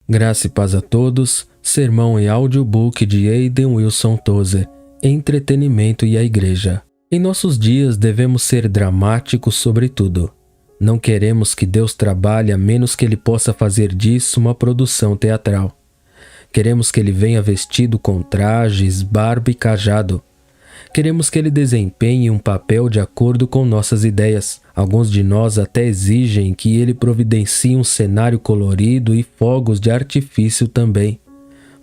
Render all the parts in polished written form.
Graça e paz a todos. Sermão em audiobook de Aidan Wilson Tozer. Entretenimento e a Igreja. Em nossos dias devemos ser dramáticos sobre tudo. Não queremos que Deus trabalhe a menos que Ele possa fazer disso uma produção teatral. Queremos que Ele venha vestido com trajes, barba e cajado. Queremos que Ele desempenhe um papel de acordo com nossas ideias. Alguns de nós até exigem que Ele providencie um cenário colorido e fogos de artifício também.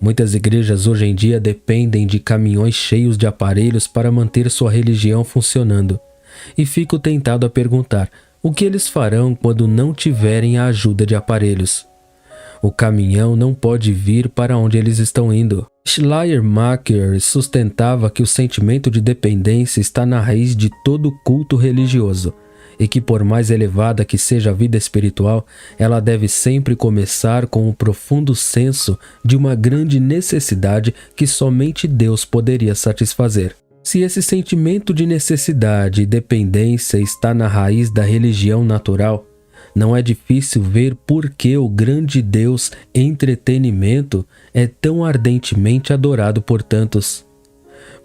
Muitas igrejas hoje em dia dependem de caminhões cheios de aparelhos para manter sua religião funcionando. E fico tentado a perguntar, o que eles farão quando não tiverem a ajuda de aparelhos? O caminhão não pode vir para onde eles estão indo. Schleiermacher sustentava que o sentimento de dependência está na raiz de todo culto religioso e que, por mais elevada que seja a vida espiritual, ela deve sempre começar com um profundo senso de uma grande necessidade que somente Deus poderia satisfazer. Se esse sentimento de necessidade e dependência está na raiz da religião natural, não é difícil ver por que o grande Deus entretenimento é tão ardentemente adorado por tantos.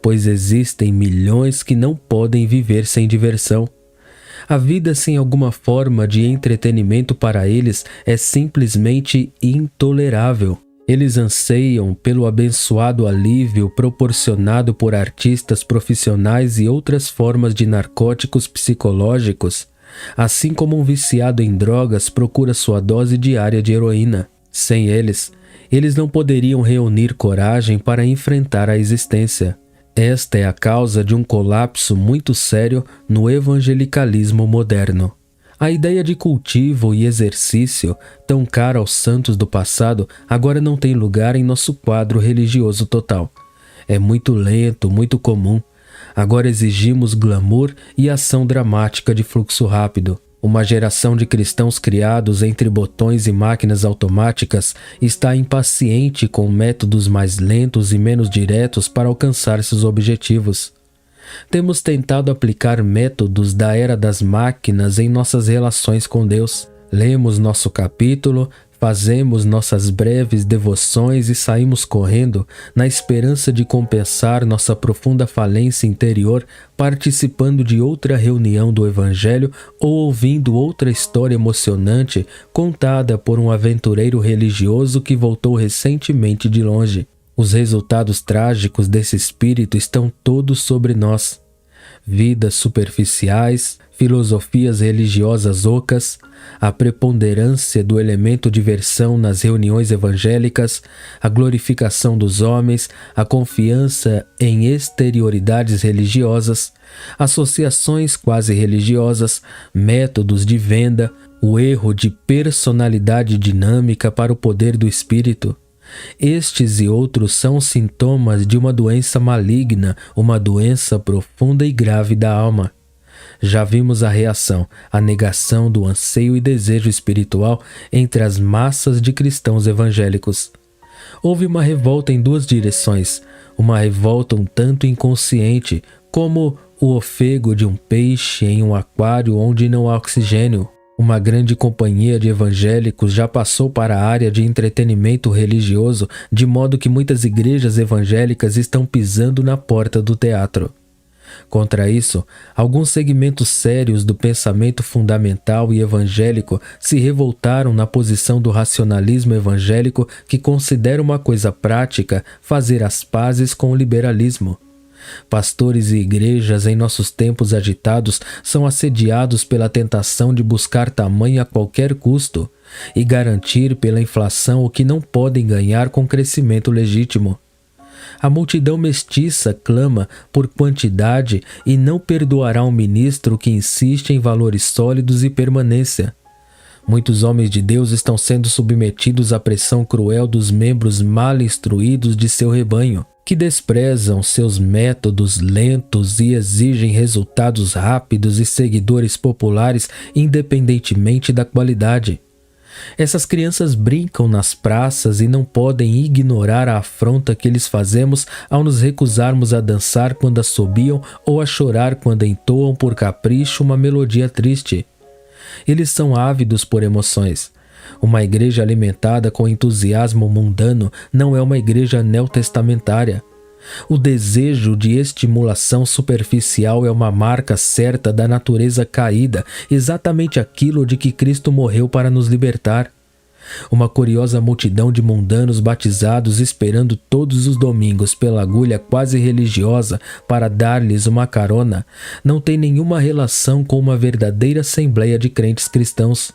Pois existem milhões que não podem viver sem diversão. A vida sem alguma forma de entretenimento para eles é simplesmente intolerável. Eles anseiam pelo abençoado alívio proporcionado por artistas profissionais e outras formas de narcóticos psicológicos, assim como um viciado em drogas procura sua dose diária de heroína. Sem eles não poderiam reunir coragem para enfrentar a existência. Esta é a causa de um colapso muito sério no evangelicalismo moderno. A ideia de cultivo e exercício, tão cara aos santos do passado, agora não tem lugar em nosso quadro religioso total. É muito lento, muito comum. Agora exigimos glamour e ação dramática de fluxo rápido. Uma geração de cristãos criados entre botões e máquinas automáticas está impaciente com métodos mais lentos e menos diretos para alcançar seus objetivos. Temos tentado aplicar métodos da era das máquinas em nossas relações com Deus. Lemos nosso capítulo, fazemos nossas breves devoções e saímos correndo na esperança de compensar nossa profunda falência interior participando de outra reunião do Evangelho ou ouvindo outra história emocionante contada por um aventureiro religioso que voltou recentemente de longe. Os resultados trágicos desse espírito estão todos sobre nós. Vidas superficiais, filosofias religiosas ocas, a preponderância do elemento diversão nas reuniões evangélicas, a glorificação dos homens, a confiança em exterioridades religiosas, associações quase religiosas, métodos de venda, o erro de personalidade dinâmica para o poder do espírito. Estes e outros são sintomas de uma doença maligna, uma doença profunda e grave da alma. Já vimos a reação, a negação do anseio e desejo espiritual entre as massas de cristãos evangélicos. Houve uma revolta em duas direções, uma revolta um tanto inconsciente, como o ofego de um peixe em um aquário onde não há oxigênio. Uma grande companhia de evangélicos já passou para a área de entretenimento religioso, de modo que muitas igrejas evangélicas estão pisando na porta do teatro. Contra isso, alguns segmentos sérios do pensamento fundamental e evangélico se revoltaram na posição do racionalismo evangélico que considera uma coisa prática fazer as pazes com o liberalismo. Pastores e igrejas em nossos tempos agitados são assediados pela tentação de buscar tamanho a qualquer custo e garantir pela inflação o que não podem ganhar com crescimento legítimo. A multidão mestiça clama por quantidade e não perdoará um ministro que insiste em valores sólidos e permanência. Muitos homens de Deus estão sendo submetidos à pressão cruel dos membros mal instruídos de seu rebanho, que desprezam seus métodos lentos e exigem resultados rápidos e seguidores populares independentemente da qualidade. Essas crianças brincam nas praças e não podem ignorar a afronta que lhes fazemos ao nos recusarmos a dançar quando assobiam ou a chorar quando entoam por capricho uma melodia triste. Eles são ávidos por emoções. Uma igreja alimentada com entusiasmo mundano não é uma igreja neotestamentária. O desejo de estimulação superficial é uma marca certa da natureza caída, exatamente aquilo de que Cristo morreu para nos libertar. Uma curiosa multidão de mundanos batizados esperando todos os domingos pela agulha quase religiosa para dar-lhes uma carona não tem nenhuma relação com uma verdadeira assembleia de crentes cristãos.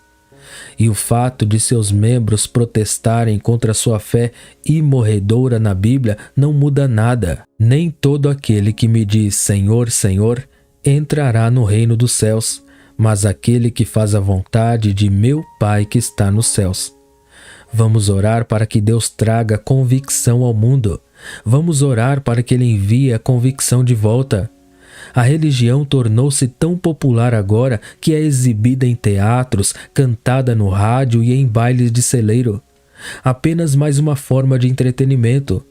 E o fato de seus membros protestarem contra sua fé imorredora na Bíblia não muda nada. Nem todo aquele que me diz Senhor, Senhor, entrará no reino dos céus, mas aquele que faz a vontade de meu Pai que está nos céus. Vamos orar para que Deus traga convicção ao mundo. Vamos orar para que Ele envie a convicção de volta. A religião tornou-se tão popular agora que é exibida em teatros, cantada no rádio e em bailes de celeiro. Apenas mais uma forma de entretenimento.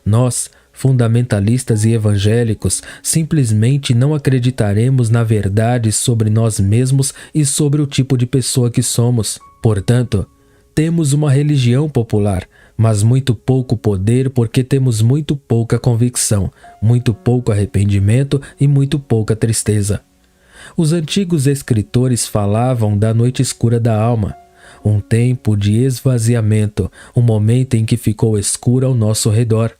Nós, fundamentalistas e evangélicos, simplesmente não acreditaremos na verdade sobre nós mesmos e sobre o tipo de pessoa que somos. Portanto, temos uma religião popular, mas muito pouco poder porque temos muito pouca convicção, muito pouco arrependimento e muito pouca tristeza. Os antigos escritores falavam da noite escura da alma, um tempo de esvaziamento, um momento em que ficou escuro ao nosso redor.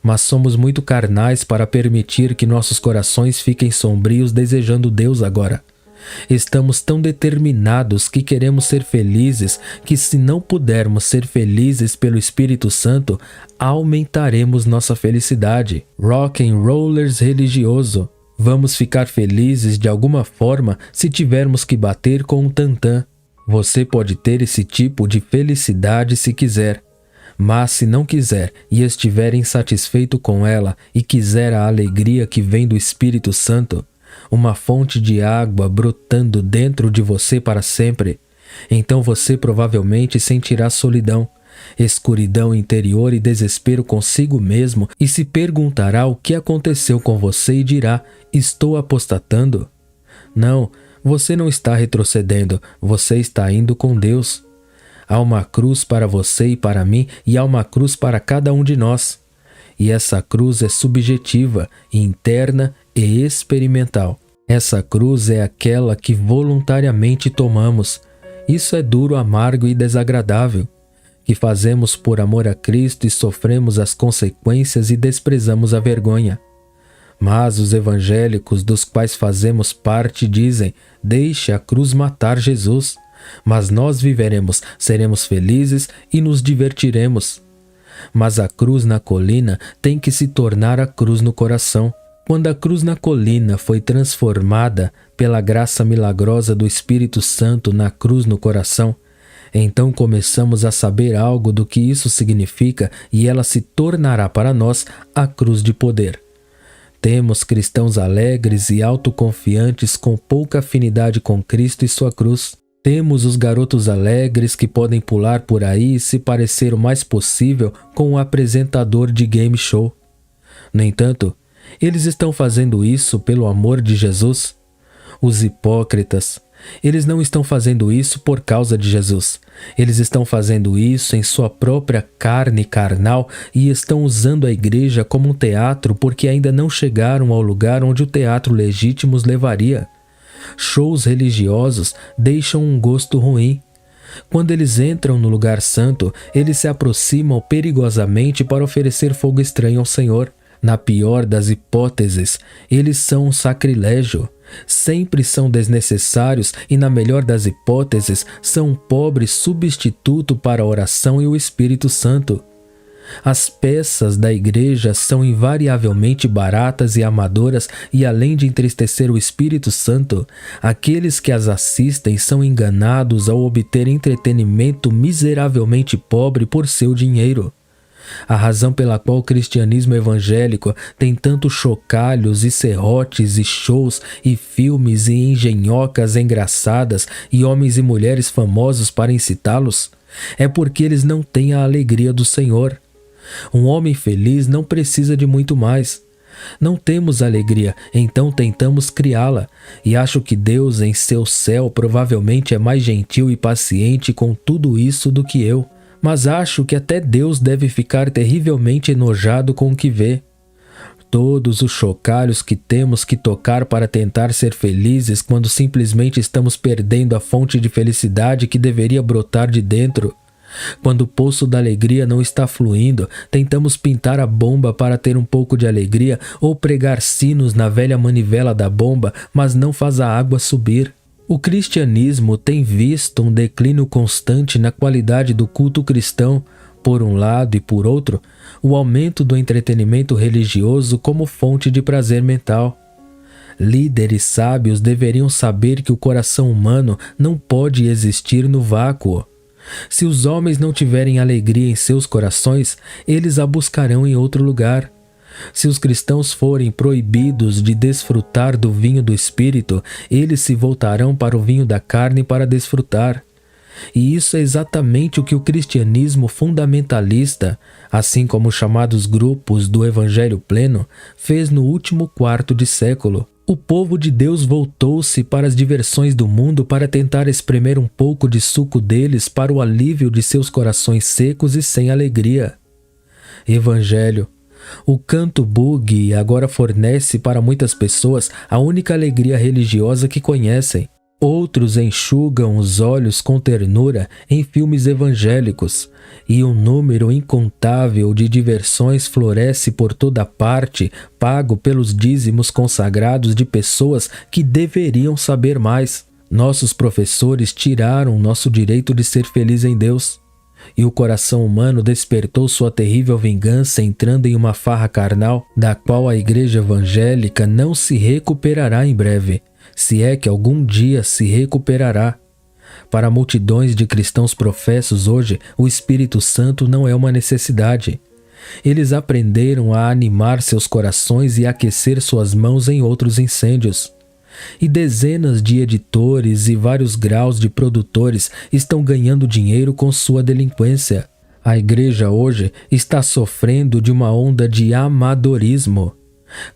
Mas somos muito carnais para permitir que nossos corações fiquem sombrios desejando Deus agora. Estamos tão determinados que queremos ser felizes que, se não pudermos ser felizes pelo Espírito Santo, aumentaremos nossa felicidade. Rock and rollers religioso. Vamos ficar felizes de alguma forma se tivermos que bater com um tantã. Você pode ter esse tipo de felicidade se quiser. Mas se não quiser e estiver insatisfeito com ela e quiser a alegria que vem do Espírito Santo, uma fonte de água brotando dentro de você para sempre, então você provavelmente sentirá solidão, escuridão interior e desespero consigo mesmo e se perguntará o que aconteceu com você e dirá: estou apostatando? Não, você não está retrocedendo, você está indo com Deus. Há uma cruz para você e para mim e há uma cruz para cada um de nós. E essa cruz é subjetiva, interna e experimental. Essa cruz é aquela que voluntariamente tomamos. Isso é duro, amargo e desagradável. Que fazemos por amor a Cristo e sofremos as consequências e desprezamos a vergonha. Mas os evangélicos dos quais fazemos parte dizem: deixe a cruz matar Jesus. Mas nós viveremos, seremos felizes e nos divertiremos. Mas a cruz na colina tem que se tornar a cruz no coração. Quando a cruz na colina foi transformada pela graça milagrosa do Espírito Santo na cruz no coração, então começamos a saber algo do que isso significa e ela se tornará para nós a cruz de poder. Temos cristãos alegres e autoconfiantes com pouca afinidade com Cristo e sua cruz. Temos os garotos alegres que podem pular por aí e se parecer o mais possível com o apresentador de game show. No entanto, eles estão fazendo isso pelo amor de Jesus? Os hipócritas, eles não estão fazendo isso por causa de Jesus. Eles estão fazendo isso em sua própria carne carnal e estão usando a igreja como um teatro porque ainda não chegaram ao lugar onde o teatro legítimo os levaria. Shows religiosos deixam um gosto ruim. Quando eles entram no lugar santo, eles se aproximam perigosamente para oferecer fogo estranho ao Senhor. Na pior das hipóteses, eles são um sacrilégio. Sempre são desnecessários e, na melhor das hipóteses, são um pobre substituto para a oração e o Espírito Santo. As peças da igreja são invariavelmente baratas e amadoras e, além de entristecer o Espírito Santo, aqueles que as assistem são enganados ao obter entretenimento miseravelmente pobre por seu dinheiro. A razão pela qual o cristianismo evangélico tem tantos chocalhos e serrotes e shows e filmes e engenhocas engraçadas e homens e mulheres famosos para incitá-los é porque eles não têm a alegria do Senhor. Um homem feliz não precisa de muito mais. Não temos alegria, então tentamos criá-la, e acho que Deus em seu céu provavelmente é mais gentil e paciente com tudo isso do que eu, mas acho que até Deus deve ficar terrivelmente enojado com o que vê. Todos os chocalhos que temos que tocar para tentar ser felizes quando simplesmente estamos perdendo a fonte de felicidade que deveria brotar de dentro. Quando o poço da alegria não está fluindo, tentamos pintar a bomba para ter um pouco de alegria ou pregar sinos na velha manivela da bomba, mas não faz a água subir. O cristianismo tem visto um declínio constante na qualidade do culto cristão, por um lado, e por outro, o aumento do entretenimento religioso como fonte de prazer mental. Líderes sábios deveriam saber que o coração humano não pode existir no vácuo. Se os homens não tiverem alegria em seus corações, eles a buscarão em outro lugar. Se os cristãos forem proibidos de desfrutar do vinho do Espírito, eles se voltarão para o vinho da carne para desfrutar. E isso é exatamente o que o cristianismo fundamentalista, assim como os chamados grupos do Evangelho Pleno, fez no último quarto de século. O povo de Deus voltou-se para as diversões do mundo para tentar espremer um pouco de suco deles para o alívio de seus corações secos e sem alegria. Evangelho. O canto boogie agora fornece para muitas pessoas a única alegria religiosa que conhecem. Outros enxugam os olhos com ternura em filmes evangélicos, e um número incontável de diversões floresce por toda parte, pago pelos dízimos consagrados de pessoas que deveriam saber mais. Nossos professores tiraram nosso direito de ser feliz em Deus, e o coração humano despertou sua terrível vingança entrando em uma farra carnal, da qual a igreja evangélica não se recuperará em breve, se é que algum dia se recuperará. Para multidões de cristãos professos hoje, o Espírito Santo não é uma necessidade. Eles aprenderam a animar seus corações e aquecer suas mãos em outros incêndios. E dezenas de editores e vários graus de produtores estão ganhando dinheiro com sua delinquência. A igreja hoje está sofrendo de uma onda de amadorismo.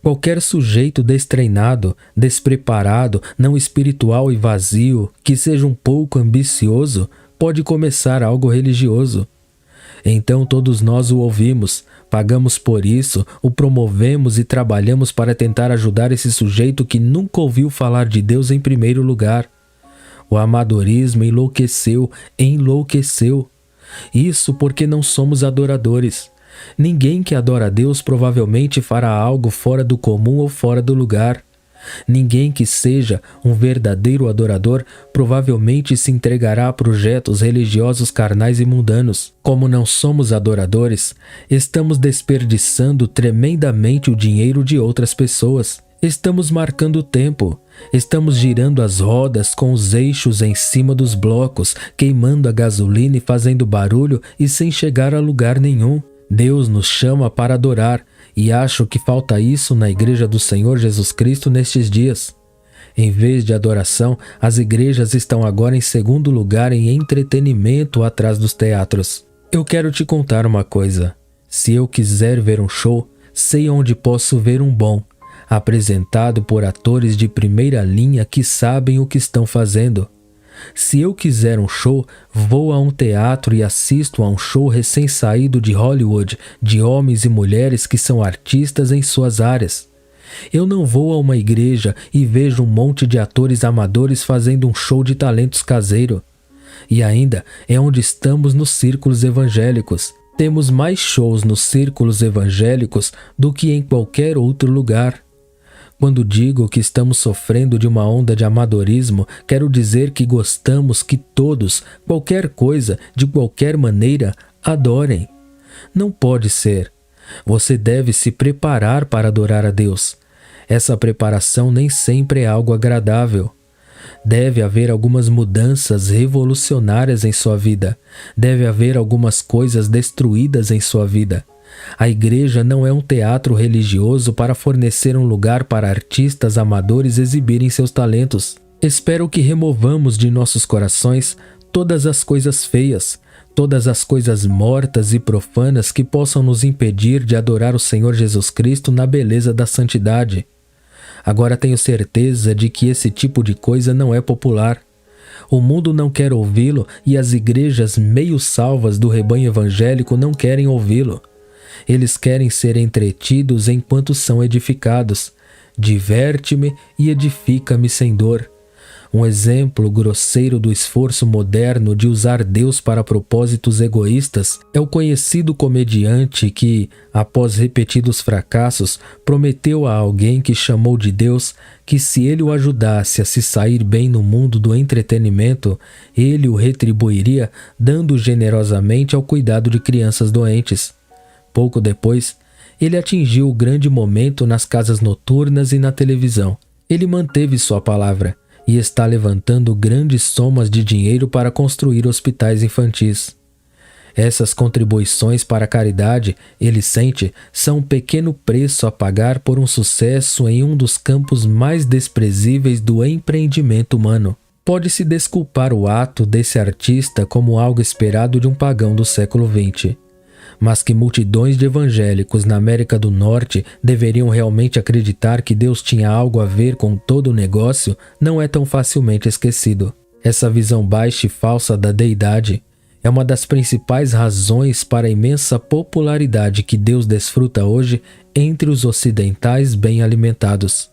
Qualquer sujeito destreinado, despreparado, não espiritual e vazio, que seja um pouco ambicioso, pode começar algo religioso. Então todos nós o ouvimos, pagamos por isso, o promovemos e trabalhamos para tentar ajudar esse sujeito que nunca ouviu falar de Deus em primeiro lugar. O amadorismo enlouqueceu. Isso porque não somos adoradores. Ninguém que adora a Deus provavelmente fará algo fora do comum ou fora do lugar. Ninguém que seja um verdadeiro adorador provavelmente se entregará a projetos religiosos carnais e mundanos. Como não somos adoradores, estamos desperdiçando tremendamente o dinheiro de outras pessoas. Estamos marcando o tempo. Estamos girando as rodas com os eixos em cima dos blocos, queimando a gasolina e fazendo barulho e sem chegar a lugar nenhum. Deus nos chama para adorar, e acho que falta isso na Igreja do Senhor Jesus Cristo nestes dias. Em vez de adoração, as igrejas estão agora em segundo lugar em entretenimento atrás dos teatros. Eu quero te contar uma coisa. Se eu quiser ver um show, sei onde posso ver um bom, apresentado por atores de primeira linha que sabem o que estão fazendo. Se eu quiser um show, vou a um teatro e assisto a um show recém-saído de Hollywood, de homens e mulheres que são artistas em suas áreas. Eu não vou a uma igreja e vejo um monte de atores amadores fazendo um show de talentos caseiro. E ainda é onde estamos nos círculos evangélicos. Temos mais shows nos círculos evangélicos do que em qualquer outro lugar. Quando digo que estamos sofrendo de uma onda de amadorismo, quero dizer que gostamos que todos, qualquer coisa, de qualquer maneira, adorem. Não pode ser. Você deve se preparar para adorar a Deus. Essa preparação nem sempre é algo agradável. Deve haver algumas mudanças revolucionárias em sua vida. Deve haver algumas coisas destruídas em sua vida. A igreja não é um teatro religioso para fornecer um lugar para artistas amadores exibirem seus talentos. Espero que removamos de nossos corações todas as coisas feias, todas as coisas mortas e profanas que possam nos impedir de adorar o Senhor Jesus Cristo na beleza da santidade. Agora tenho certeza de que esse tipo de coisa não é popular. O mundo não quer ouvi-lo e as igrejas meio salvas do rebanho evangélico não querem ouvi-lo. Eles querem ser entretidos enquanto são edificados. Diverte-me e edifica-me sem dor. Um exemplo grosseiro do esforço moderno de usar Deus para propósitos egoístas é o conhecido comediante que, após repetidos fracassos, prometeu a alguém que chamou de Deus que se ele o ajudasse a se sair bem no mundo do entretenimento, ele o retribuiria dando generosamente ao cuidado de crianças doentes. Pouco depois, ele atingiu o grande momento nas casas noturnas e na televisão. Ele manteve sua palavra e está levantando grandes somas de dinheiro para construir hospitais infantis. Essas contribuições para a caridade, ele sente, são um pequeno preço a pagar por um sucesso em um dos campos mais desprezíveis do empreendimento humano. Pode-se desculpar o ato desse artista como algo esperado de um pagão do século XX. Mas que multidões de evangélicos na América do Norte deveriam realmente acreditar que Deus tinha algo a ver com todo o negócio não é tão facilmente esquecido. Essa visão baixa e falsa da deidade é uma das principais razões para a imensa popularidade que Deus desfruta hoje entre os ocidentais bem alimentados.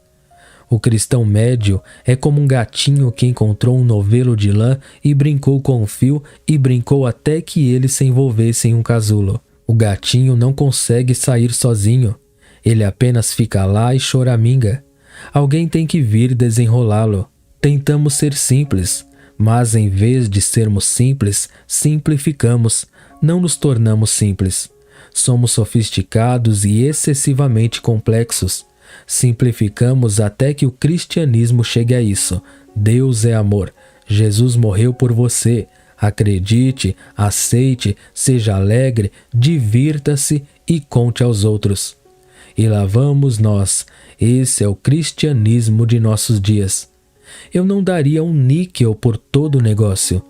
O cristão médio é como um gatinho que encontrou um novelo de lã e brincou com um fio e brincou até que ele se envolvesse em um casulo. O gatinho não consegue sair sozinho. Ele apenas fica lá e choraminga. Alguém tem que vir desenrolá-lo. Tentamos ser simples, mas em vez de sermos simples, simplificamos. Não nos tornamos simples. Somos sofisticados e excessivamente complexos. Simplificamos até que o cristianismo chegue a isso. Deus é amor. Jesus morreu por você. Acredite, aceite, seja alegre, divirta-se e conte aos outros. E lá vamos nós. Esse é o cristianismo de nossos dias. Eu não daria um níquel por todo o negócio.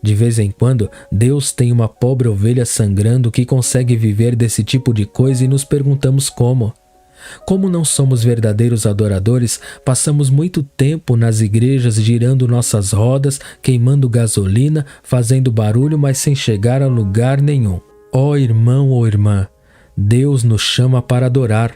De vez em quando, Deus tem uma pobre ovelha sangrando que consegue viver desse tipo de coisa e nos perguntamos como. Como não somos verdadeiros adoradores, passamos muito tempo nas igrejas girando nossas rodas, queimando gasolina, fazendo barulho, mas sem chegar a lugar nenhum. Ó irmão ou irmã, Deus nos chama para adorar,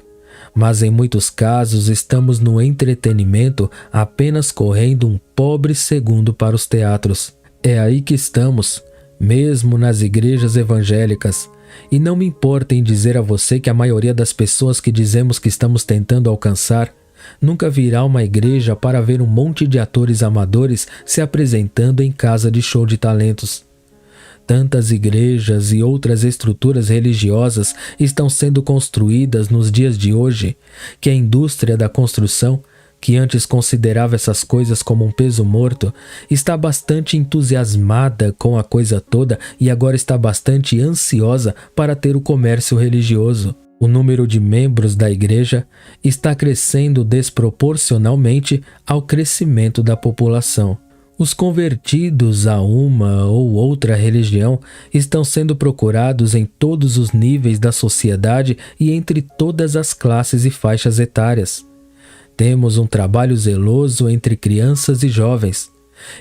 mas em muitos casos estamos no entretenimento apenas correndo um pobre segundo para os teatros. É aí que estamos, mesmo nas igrejas evangélicas. E não me importa em dizer a você que a maioria das pessoas que dizemos que estamos tentando alcançar nunca virá uma igreja para ver um monte de atores amadores se apresentando em casa de show de talentos. Tantas igrejas e outras estruturas religiosas estão sendo construídas nos dias de hoje que a indústria da construção, que antes considerava essas coisas como um peso morto, está bastante entusiasmada com a coisa toda e agora está bastante ansiosa para ter o comércio religioso. O número de membros da igreja está crescendo desproporcionalmente ao crescimento da população. Os convertidos a uma ou outra religião estão sendo procurados em todos os níveis da sociedade e entre todas as classes e faixas etárias. Temos um trabalho zeloso entre crianças e jovens.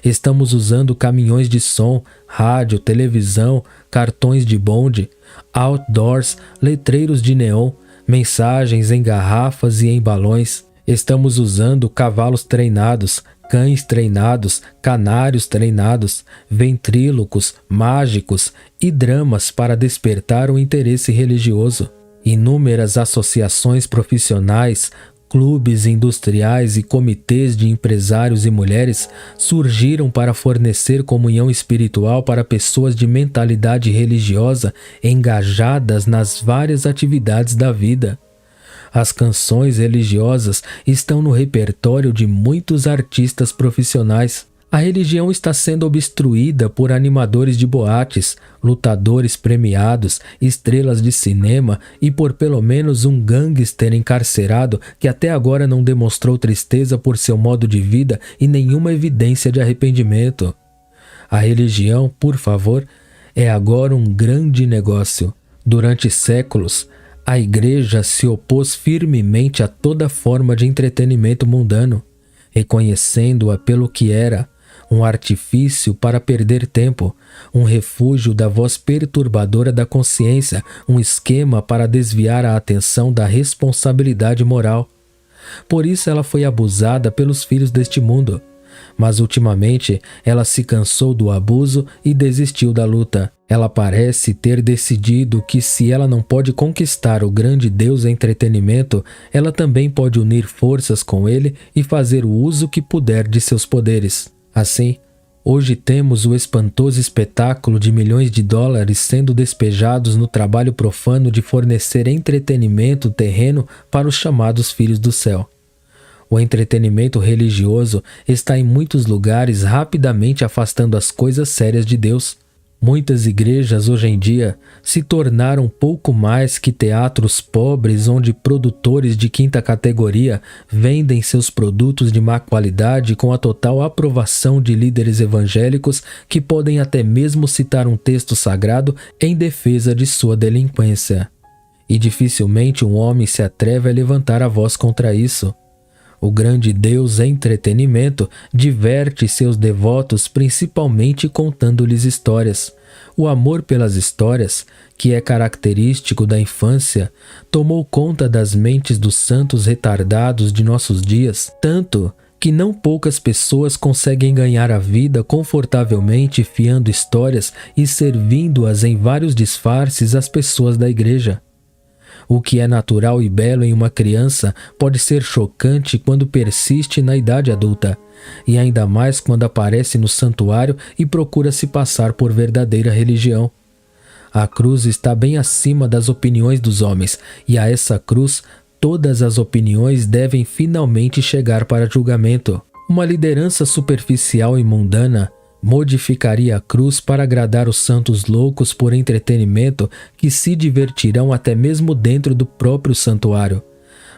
Estamos usando caminhões de som, rádio, televisão, cartões de bonde, outdoors, letreiros de neon, mensagens em garrafas e em balões. Estamos usando cavalos treinados, cães treinados, canários treinados, ventrílocos, mágicos e dramas para despertar o interesse religioso. Inúmeras associações profissionais, clubes industriais e comitês de empresários e mulheres surgiram para fornecer comunhão espiritual para pessoas de mentalidade religiosa engajadas nas várias atividades da vida. As canções religiosas estão no repertório de muitos artistas profissionais. A religião está sendo obstruída por animadores de boates, lutadores premiados, estrelas de cinema e por pelo menos um gangster encarcerado que até agora não demonstrou tristeza por seu modo de vida e nenhuma evidência de arrependimento. A religião, por favor, é agora um grande negócio. Durante séculos, a Igreja se opôs firmemente a toda forma de entretenimento mundano, reconhecendo-a pelo que era, um artifício para perder tempo, um refúgio da voz perturbadora da consciência, um esquema para desviar a atenção da responsabilidade moral. Por isso ela foi abusada pelos filhos deste mundo. Mas ultimamente ela se cansou do abuso e desistiu da luta. Ela parece ter decidido que se ela não pode conquistar o grande Deus entretenimento, ela também pode unir forças com ele e fazer o uso que puder de seus poderes. Assim, hoje temos o espantoso espetáculo de milhões de dólares sendo despejados no trabalho profano de fornecer entretenimento terreno para os chamados filhos do céu. O entretenimento religioso está em muitos lugares rapidamente afastando as coisas sérias de Deus. Muitas igrejas hoje em dia se tornaram pouco mais que teatros pobres onde produtores de quinta categoria vendem seus produtos de má qualidade com a total aprovação de líderes evangélicos que podem até mesmo citar um texto sagrado em defesa de sua delinquência. E dificilmente um homem se atreve a levantar a voz contra isso. O grande Deus entretenimento diverte seus devotos principalmente contando-lhes histórias. O amor pelas histórias, que é característico da infância, tomou conta das mentes dos santos retardados de nossos dias, tanto que não poucas pessoas conseguem ganhar a vida confortavelmente fiando histórias e servindo-as em vários disfarces às pessoas da igreja. O que é natural e belo em uma criança pode ser chocante quando persiste na idade adulta, e ainda mais quando aparece no santuário e procura se passar por verdadeira religião. A cruz está bem acima das opiniões dos homens, e a essa cruz todas as opiniões devem finalmente chegar para julgamento. Uma liderança superficial e mundana modificaria a cruz para agradar os santos loucos por entretenimento que se divertirão até mesmo dentro do próprio santuário.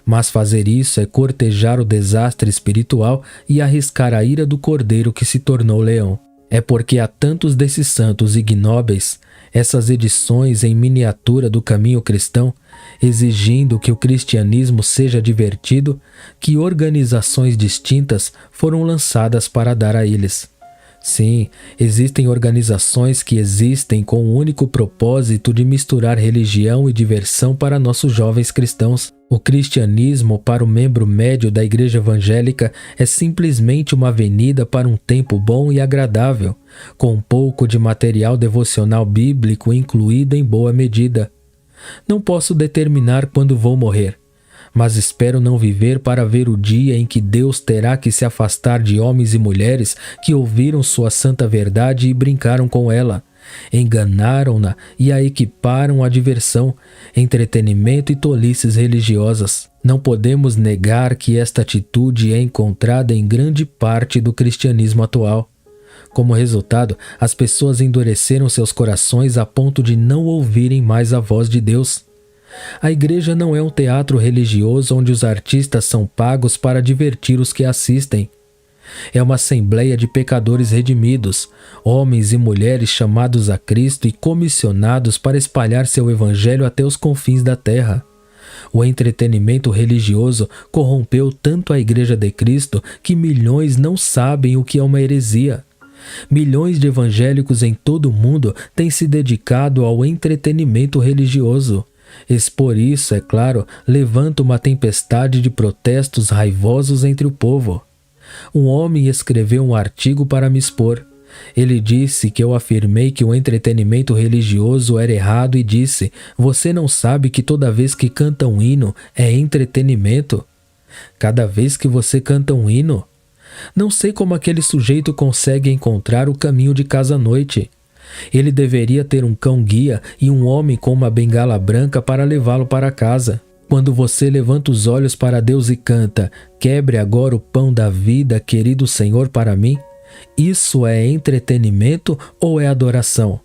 Mas fazer isso é cortejar o desastre espiritual e arriscar a ira do cordeiro que se tornou leão. É porque há tantos desses santos ignóbeis, essas edições em miniatura do caminho cristão, exigindo que o cristianismo seja divertido, que organizações distintas foram lançadas para dar a eles. Sim, existem organizações que existem com o único propósito de misturar religião e diversão para nossos jovens cristãos. O cristianismo para o membro médio da igreja evangélica é simplesmente uma avenida para um tempo bom e agradável, com um pouco de material devocional bíblico incluído em boa medida. Não posso determinar quando vou morrer, mas espero não viver para ver o dia em que Deus terá que se afastar de homens e mulheres que ouviram sua santa verdade e brincaram com ela, enganaram-na e a equiparam à diversão, entretenimento e tolices religiosas. Não podemos negar que esta atitude é encontrada em grande parte do cristianismo atual. Como resultado, as pessoas endureceram seus corações a ponto de não ouvirem mais a voz de Deus. A igreja não é um teatro religioso onde os artistas são pagos para divertir os que assistem. É uma assembleia de pecadores redimidos, homens e mulheres chamados a Cristo e comissionados para espalhar seu evangelho até os confins da terra. O entretenimento religioso corrompeu tanto a Igreja de Cristo que milhões não sabem o que é uma heresia. Milhões de evangélicos em todo o mundo têm se dedicado ao entretenimento religioso. Expor isso, é claro, levanta uma tempestade de protestos raivosos entre o povo. Um homem escreveu um artigo para me expor. Ele disse que eu afirmei que o entretenimento religioso era errado e disse: "Você não sabe que toda vez que canta um hino é entretenimento? Cada vez que você canta um hino? Não sei como aquele sujeito consegue encontrar o caminho de casa à noite. Ele deveria ter um cão-guia e um homem com uma bengala branca para levá-lo para casa. Quando você levanta os olhos para Deus e canta: "Quebre agora o pão da vida, querido Senhor, para mim", isso é entretenimento ou é adoração?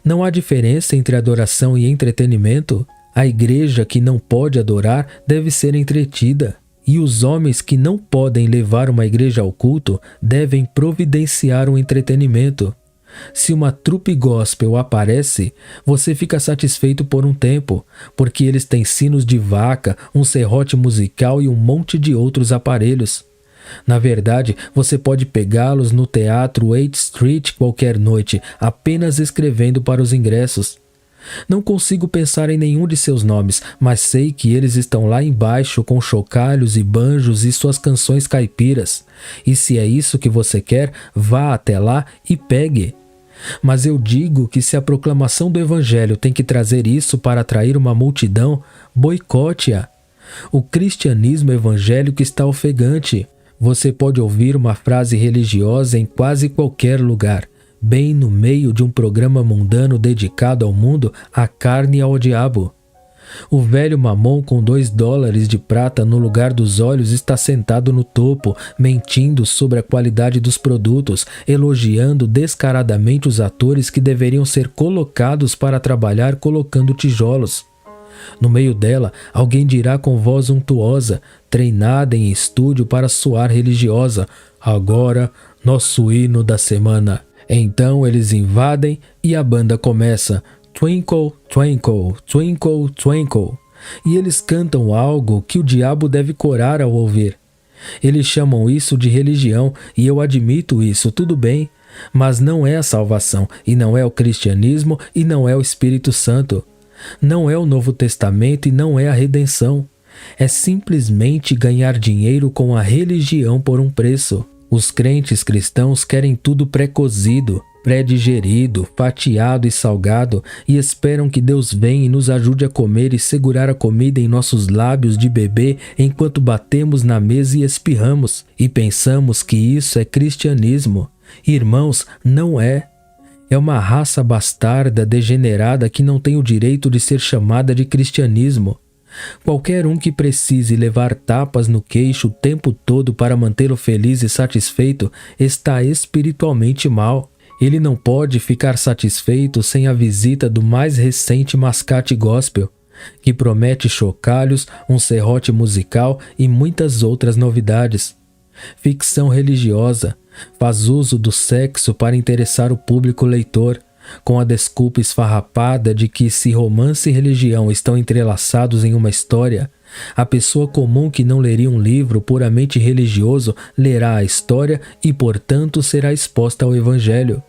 Não há diferença entre adoração e entretenimento. A igreja que não pode adorar deve ser entretida. E os homens que não podem levar uma igreja ao culto devem providenciar um entretenimento. Se uma trupe gospel aparece, você fica satisfeito por um tempo, porque eles têm sinos de vaca, um serrote musical e um monte de outros aparelhos. Na verdade, você pode pegá-los no teatro 8th Street qualquer noite, apenas escrevendo para os ingressos. Não consigo pensar em nenhum de seus nomes, mas sei que eles estão lá embaixo com chocalhos e banjos e suas canções caipiras. E se é isso que você quer, vá até lá e pegue. Mas eu digo que se a proclamação do Evangelho tem que trazer isso para atrair uma multidão, boicote-a. O cristianismo evangélico está ofegante. Você pode ouvir uma frase religiosa em quase qualquer lugar, bem no meio de um programa mundano dedicado ao mundo, à carne e ao diabo. O velho Mamon com $2 de prata no lugar dos olhos está sentado no topo, mentindo sobre a qualidade dos produtos, elogiando descaradamente os atores que deveriam ser colocados para trabalhar colocando tijolos. No meio dela, alguém dirá com voz untuosa, treinada em estúdio para soar religiosa: agora, nosso hino da semana. Então eles invadem e a banda começa: Twinkle, twinkle, twinkle, twinkle. E eles cantam algo que o diabo deve corar ao ouvir. Eles chamam isso de religião e eu admito isso, tudo bem. Mas não é a salvação, e não é o cristianismo, e não é o Espírito Santo. Não é o Novo Testamento e não é a redenção. É simplesmente ganhar dinheiro com a religião por um preço. Os crentes cristãos querem tudo pré-cozido, pré-digerido, fatiado e salgado e esperam que Deus venha e nos ajude a comer e segurar a comida em nossos lábios de bebê enquanto batemos na mesa e espirramos. E pensamos que isso é cristianismo. Irmãos, não é. É uma raça bastarda, degenerada, que não tem o direito de ser chamada de cristianismo. Qualquer um que precise levar tapas no queixo o tempo todo para mantê-lo feliz e satisfeito está espiritualmente mal. Ele não pode ficar satisfeito sem a visita do mais recente mascate gospel, que promete chocalhos, um serrote musical e muitas outras novidades. Ficção religiosa, faz uso do sexo para interessar o público leitor, com a desculpa esfarrapada de que se romance e religião estão entrelaçados em uma história, a pessoa comum que não leria um livro puramente religioso lerá a história e, portanto, será exposta ao Evangelho.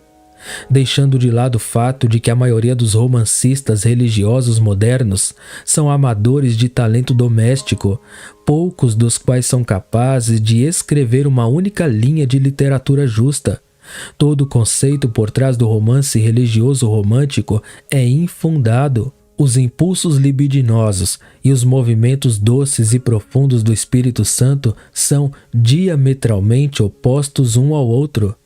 Deixando de lado o fato de que a maioria dos romancistas religiosos modernos são amadores de talento doméstico, poucos dos quais são capazes de escrever uma única linha de literatura justa. Todo o conceito por trás do romance religioso romântico é infundado. Os impulsos libidinosos e os movimentos doces e profundos do Espírito Santo são diametralmente opostos um ao outro.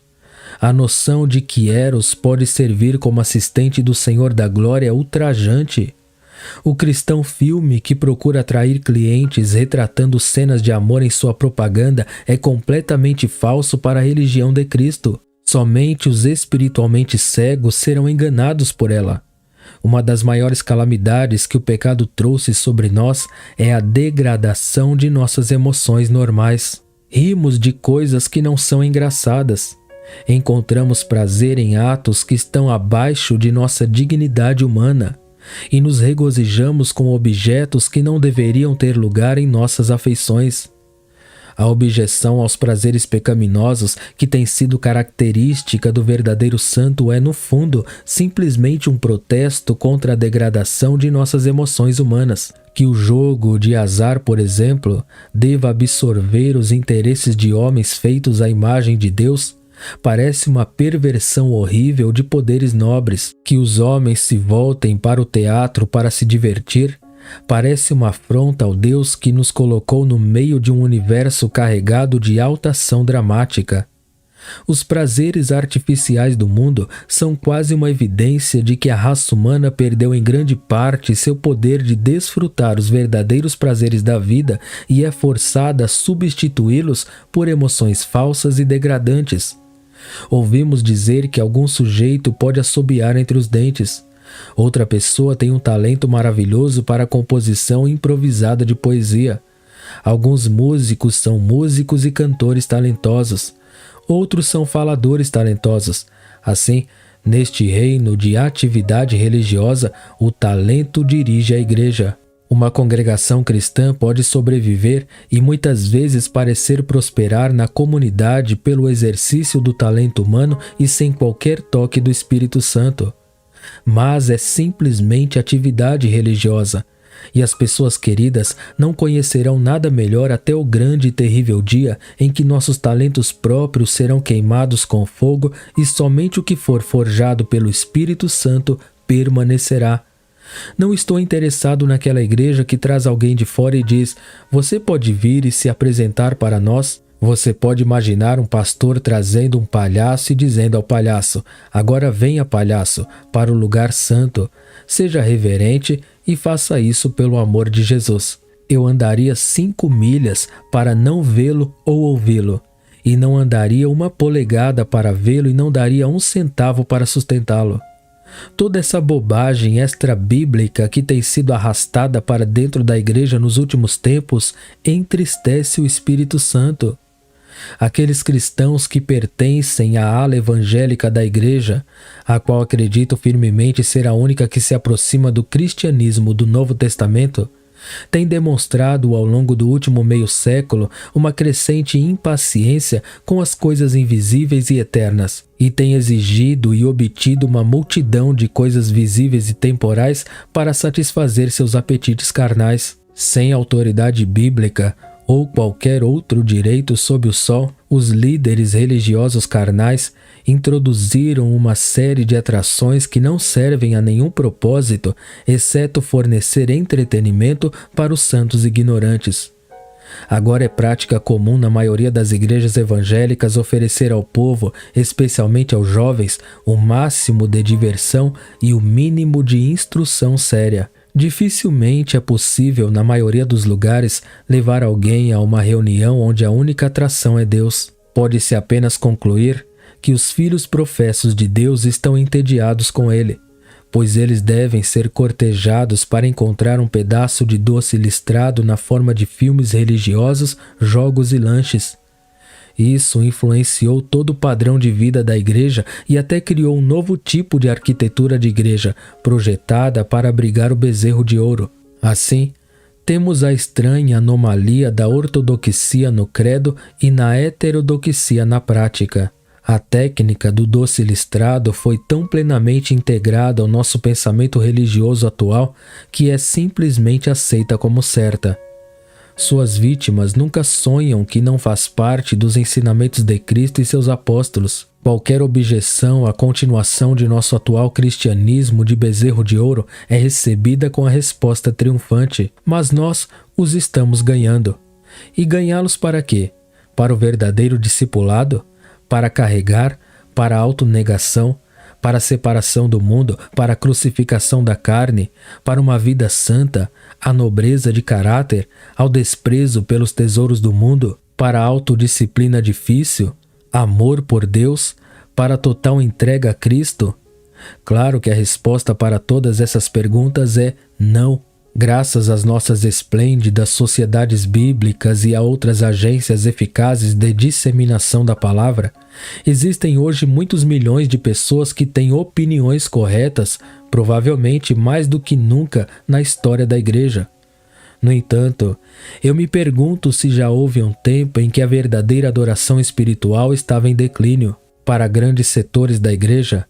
A noção de que Eros pode servir como assistente do Senhor da Glória é ultrajante. O cristão filme que procura atrair clientes retratando cenas de amor em sua propaganda é completamente falso para a religião de Cristo. Somente os espiritualmente cegos serão enganados por ela. Uma das maiores calamidades que o pecado trouxe sobre nós é a degradação de nossas emoções normais. Rimos de coisas que não são engraçadas. Encontramos prazer em atos que estão abaixo de nossa dignidade humana e nos regozijamos com objetos que não deveriam ter lugar em nossas afeições. A objeção aos prazeres pecaminosos que tem sido característica do verdadeiro santo é, no fundo, simplesmente um protesto contra a degradação de nossas emoções humanas. Que o jogo de azar, por exemplo, deva absorver os interesses de homens feitos à imagem de Deus, parece uma perversão horrível de poderes nobres. Que os homens se voltem para o teatro para se divertir, parece uma afronta ao Deus que nos colocou no meio de um universo carregado de alta ação dramática. Os prazeres artificiais do mundo são quase uma evidência de que a raça humana perdeu em grande parte seu poder de desfrutar os verdadeiros prazeres da vida e é forçada a substituí-los por emoções falsas e degradantes. Ouvimos dizer que algum sujeito pode assobiar entre os dentes. Outra pessoa tem um talento maravilhoso para a composição improvisada de poesia. Alguns músicos são músicos e cantores talentosos. Outros são faladores talentosos. Assim, Neste reino de atividade religiosa, o talento dirige a igreja. Uma congregação cristã pode sobreviver e muitas vezes parecer prosperar na comunidade pelo exercício do talento humano e sem qualquer toque do Espírito Santo. Mas é simplesmente atividade religiosa. E as pessoas queridas não conhecerão nada melhor até o grande e terrível dia em que nossos talentos próprios serão queimados com fogo e somente o que for forjado pelo Espírito Santo permanecerá. Não estou interessado naquela igreja que traz alguém de fora e diz: você pode vir e se apresentar para nós? Você pode imaginar um pastor trazendo um palhaço e dizendo ao palhaço: agora venha, palhaço, para o lugar santo. Seja reverente e faça isso pelo amor de Jesus. Eu andaria 5 milhas para não vê-lo ou ouvi-lo, e não andaria 1 polegada para vê-lo e não daria 1 centavo para sustentá-lo. Toda essa bobagem extra-bíblica que tem sido arrastada para dentro da igreja nos últimos tempos entristece o Espírito Santo. Aqueles cristãos que pertencem à ala evangélica da igreja, a qual acredito firmemente ser a única que se aproxima do cristianismo do Novo Testamento, têm demonstrado ao longo do último meio século uma crescente impaciência com as coisas invisíveis e eternas, e têm exigido e obtido uma multidão de coisas visíveis e temporais para satisfazer seus apetites carnais. Sem autoridade bíblica ou qualquer outro direito sob o sol, os líderes religiosos carnais introduziram uma série de atrações que não servem a nenhum propósito, exceto fornecer entretenimento para os santos ignorantes. Agora é prática comum na maioria das igrejas evangélicas oferecer ao povo, especialmente aos jovens, o máximo de diversão e o mínimo de instrução séria. Dificilmente é possível, na maioria dos lugares, levar alguém a uma reunião onde a única atração é Deus. Pode-se apenas concluir que os filhos professos de Deus estão entediados com ele, pois eles devem ser cortejados para encontrar um pedaço de doce listrado na forma de filmes religiosos, jogos e lanches. Isso influenciou todo o padrão de vida da igreja e até criou um novo tipo de arquitetura de igreja, projetada para abrigar o bezerro de ouro. Assim, temos a estranha anomalia da ortodoxia no credo e na heterodoxia na prática. A técnica do doce listrado foi tão plenamente integrada ao nosso pensamento religioso atual que é simplesmente aceita como certa. Suas vítimas nunca sonham que não faz parte dos ensinamentos de Cristo e seus apóstolos. Qualquer objeção à continuação de nosso atual cristianismo de bezerro de ouro é recebida com a resposta triunfante: mas nós os estamos ganhando. E ganhá-los para quê? Para o verdadeiro discipulado? Para carregar? Para a autonegação? Para a separação do mundo? Para a crucificação da carne? Para uma vida santa? À nobreza de caráter? Ao desprezo pelos tesouros do mundo? Para a autodisciplina difícil? Amor por Deus? Para a total entrega a Cristo? Claro que a resposta para todas essas perguntas é não. Graças às nossas esplêndidas sociedades bíblicas e a outras agências eficazes de disseminação da palavra, existem hoje muitos milhões de pessoas que têm opiniões corretas, provavelmente mais do que nunca na história da igreja. No entanto, eu me pergunto se já houve um tempo em que a verdadeira adoração espiritual estava em declínio. Para grandes setores da igreja,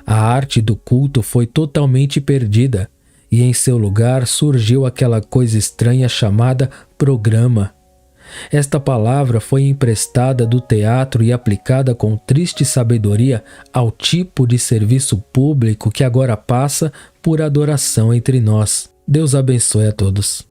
a arte do culto foi totalmente perdida, e em seu lugar surgiu aquela coisa estranha chamada programa. Esta palavra foi emprestada do teatro e aplicada com triste sabedoria ao tipo de serviço público que agora passa por adoração entre nós. Deus abençoe a todos.